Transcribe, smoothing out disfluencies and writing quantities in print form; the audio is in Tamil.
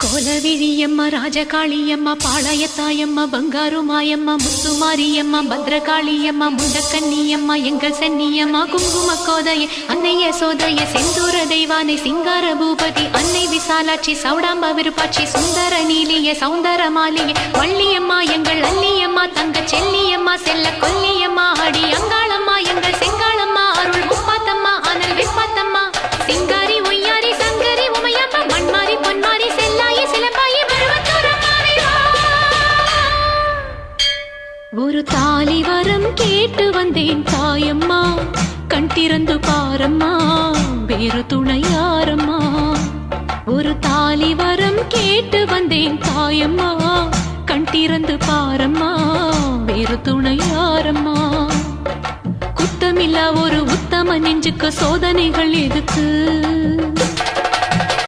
கோலவிழியம்மா ராஜகாளியம்மா பாளையத்தாயம்மா பங்காரு மாயம்மா முத்துமாரியம்மா பத்ரகாளியம்மா முண்டக்கண்ணியம்மா எங்கள் சென்னியம்மா குங்கும கோதைய அன்னைய சோதைய செந்தூர தெய்வானை சிங்கார பூபதி அன்னை விசாலாட்சி சௌடாம்ப விருப்பாட்சி சுந்தர நீலிய சௌந்தர மாலிய வள்ளியம்மா எங்கள் அல்லியம்மா தங்க செல்லியம்மா செல்ல கொல்லியம்மா அடி அங்காளம்மா எங்கள் செங்காளம்மா அருள் முப்பாத்தம்மா அனல் வெப்பாத்தம்மா சிங்காரி ஒய்யாரி சங்கரி உமையம்மா மண்மாரி பொன்மாரி செல்லாயி சிலம்பாயி ஒரு தாலி வரம் கேட்டு வந்தேன் தாயம்மா கண் திறந்து பாரம்மா வேறு துணையாரம்மா ஒரு தாலி வரம் கேட்டு வந்தேன் தாயம்மா கண் திறந்து பாரம்மா வேறு துணையாரம்மா குத்தமில்லா ஒரு உத்தம நெஞ்சுக்கு சோதனைகள் எதுக்கு